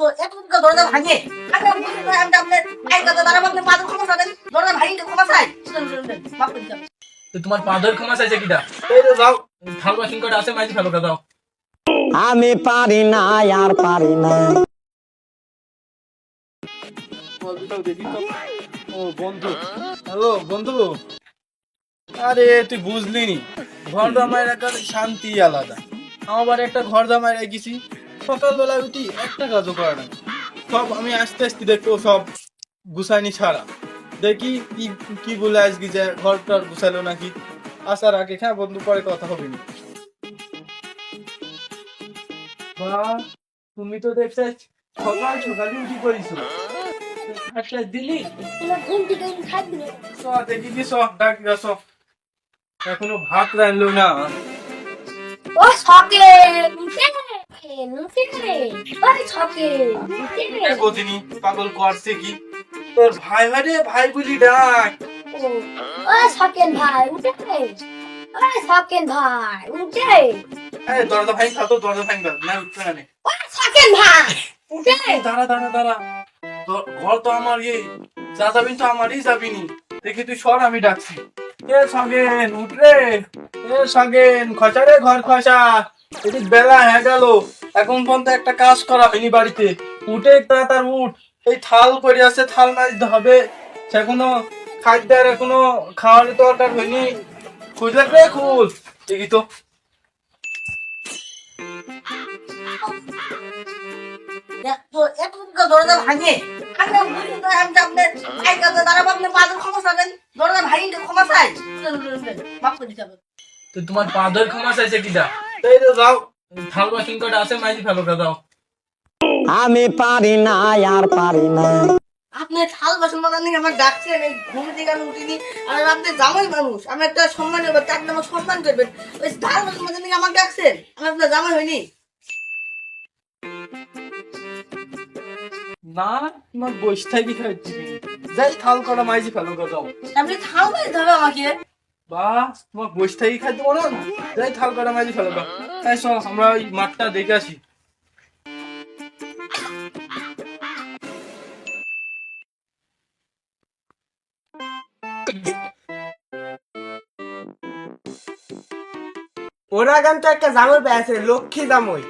তো এতটুকু দরজা ভাঙে আমি আপনার মায়ের কাছে দাঁড়াবো আপনি পাথর ক্ষমা চাবেন দরজা ভাঙিতে ক্ষমা চাই মাফ করে দিন তো তোমার পাদর ক্ষমা চাইছে কিটা এই যে যাও থাল বাসন কটা আছে মাইজি ফেলো দাও আমি পারি না আর পারি না। দেখি তো ও বন্ধু হ্যালো বন্ধু আরে তুই বুঝলি নি ঘর জামাইয়ের একটা শান্তি আলাদা আমার একটা ঘর জামাই রেখেছি সকালবেলায় উঠি একটা কাজও করে না সব আমি আস্তে আস্তে দেখবো সব গুছাইনি ছাড়া দেখি কি কি বলে আজকে যে ঘরটা গুছালো নাকি আসার আগে হ্যাঁ বন্ধু পরে কথা হবে না বাহ তুমি তো দেখতে সকাল সকালই উঠি করিছো একটা দিলি ঘুম থেকে খাইবি না চ দেখি কি সব ডাক গেছ এখনো ভাত রাখলো না ও ছকে নুতে নুতে রে ওই ছকে নুতে কদিনই পাগল করছে কি তোর ভাই ভাই ভাই বলি ডাক ও ছকেন ভাই উঠে রে ওই ছকেন ভাই উঠে এই দরজা ভাই খাতো দরজা ভাই না উঠতে না ও ছকেন ভাই উঠে দাঁড়া দাঁড়া দাঁড়া তোর ঘর তো আমার যা যাবি তো আমারই যাবিনি দেখি তুই সর আমি ডাকছি এ সগেন উঠ রে এ সগেন খচা রে ঘর খচা এদিক বেলা হয়ে গেল এখন পর্যন্ত একটা কাজ করা হয়নি বাড়িতে উঠে তাড়াতাড়ি উঠ এই থাল পড়ে আছে থাল মাজতে হবে সেখনো খাদ্যের এখনো খাওয়ার দরকার হয়নি খুঁজলে রে খুল দেখি তো তো এতটুকু দরজা ভাঙে আমি আপনার মায়ের কাছে দাঁড়াবো আপনি পাথর ক্ষমা চাবেন দরজা ভাঙিতে ক্ষমা চাই মাফ করে দিতে তো তোমার পাদর ক্ষমা চাইছে কিটা এই তো যাও থাল বাসন কটা আছে মাইজি ফেলো দাও আমি পারি না আর পারি না। আপনি থাল বাসন মাজার নিয়ে আমার ডাকছেন এই ঘুম থেকে আমি উঠিনি আর আপনি জামাই মানুষ আমি একটা সম্মান নেবো তার নামে সম্মান করবেন ওই থাল বাসন মাজার নিয়ে আমার ডাকছেন আমি আপনার জামাই হয়নি না তোমার বসে থাকি খাচ্ছি যাই থাল কটা মাইজি ফেলো দাও আপনি থাল মারতে হবে আমাকে বাহ তোমার বসে থাকি খাই দেবো না যাই থাল কটা মাইজি ফেলো দাও তাই সব আমরা ওই মাঠটা দেখে আসি ওরা কিন্তু একটা জামই পেয়েছে লক্ষ্মী জামই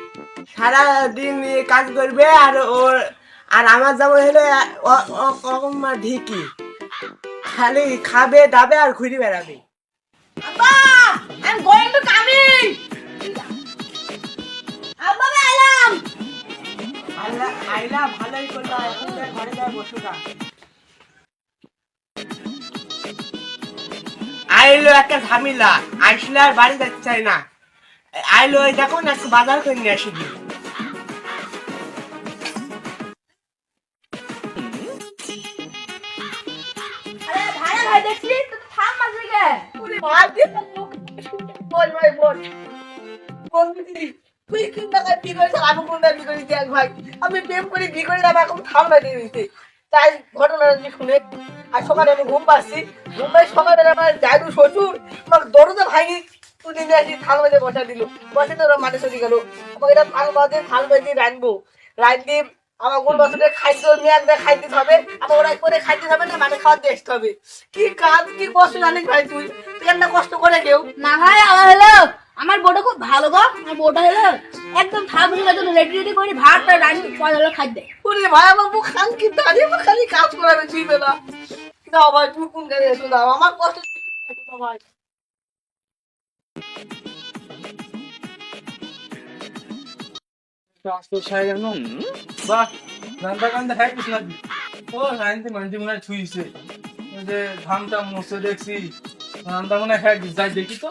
সারাদিন কাজ করবে আর ওর আর আমার জামই হলে ঢিকি খালি খাবে দাবে আর ঘুরে বেড়াবে আব্বা I'm going to coming আব্বা আমি আইলাম আইলা ভালোই করলো এখন ঘরে যায় বসুকা আইলো একটা ঝামেলা আসলে আর বাড়ি যেতে চাই না আইলো ওই দেখো না একটু বাজার করে নিয়ে আসি দি আরে ভাই ভাই দেখলি তো থাম মাঝে গে পুরি মার দিয়ে বল ভাই বল কোন দিদি তুই কি টাকা কি করে আমি কোন টাকা কি করে দেখ ভাই আমি প্রেম করে কি করে দাম এখন থাম না দিয়ে দিতে তাই ঘটনাটা শুনে আর সকালে আমি ঘুম পাচ্ছি ঘুম পাই সকালে আমার জাদু শ্বশুর আমার দরজা ভাঙি তুলে নিয়ে আসি থাল বাজে বসা দিল বসে তো ওরা মাঠে চলে গেল আমাকে এটা থাল বাজে রাখবো রাখতে আমার গোল বছরের খাদ্য নিয়ে একদম খাইতে হবে আমার ওরা করে খাইতে হবে না মানে খাওয়া দিয়ে আসতে হবে কি কাজ কি কষ্ট জানিস ভাই তুই তুই একটা কষ্ট করে কেউ না ভাই আমার হলো আমার বউটা খুব ভালো গো আমার বউটা হলো একদম থামলে জন্য রেডি রেডি করে ভাতটা রান্না পয়লা হলো খাদ্য ওরে ভাই আমার বুক খান কি দাঁড়িয়ে খালি কাজ করাবে তুই বেলা দাও ভাই তুমি কোন গাড়ি এসো দাও আমার কষ্ট ভাই বাহ রান্না কান্দা হ্যাঁ কিছু নাকি ও রান্তি মান্তি মনে হয় ছুঁইছে ওই যে ধানটা মশে দেখছি রান্না মনে হয় যাই দেখি তো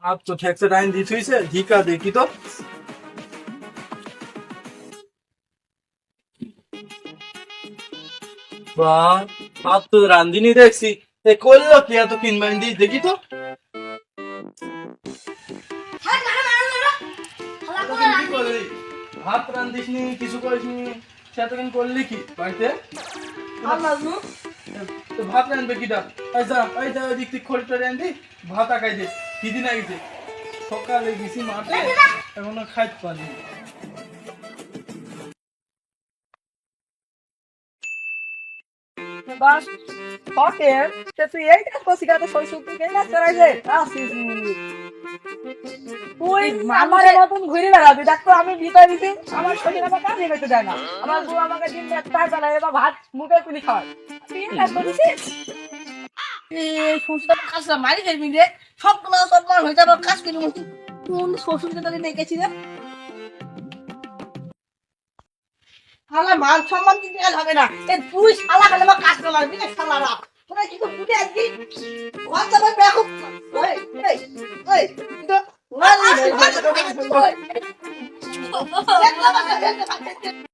আপ তো ঠেকছে রাইন দিয়ে ছুঁইছে ধিকা দেখি তো বাহ আপ তো রান্দিনি দেখছি এ করলো কি এত কিনবেন দিয়ে দেখি তো কি করলি ভাত রান্ধিসনি কিছু করিসনি সেতদিন করলি কি বাড়িতে তো ভাত রান্ধবে কিটা এই যা ওই দিক থেকে খড়ি টড়ি আনবি ভাত আঁকাই দে দিদি না গেছে সকালে গেছি মাঠে এখনো খাইতে পারিনি। বাস শখের সে তুই এই কাজ করছিস কেন শৈশব থেকে এই কাজ করাই যে আসিস তুই আমার মতন ঘুরে বেড়াবি দেখো আমি ভিতরে দিছি আমার শরীর আমার কাজে করতে দেয় না আমার বউ আমাকে দিন রাত কাজ চালায় এবার ভাত মুখে তুলি খাওয়ায় তুই এই কাজ করছিস এই শ্বশুর কাজটা মারি ফেলবি রে সবগুলো হয়ে যাবে কাজ করি মতো কোন শ্বশুরকে তাদের দেখেছি রে শালা মান সম্মান কিন্তু আর হবে না এ তুই শালা খালি আমার কাজ করলাম বিনা শালারা তোরা কি তো বুঝে আসবি ঘর যাবে দেখো ওই এই ওই তো না না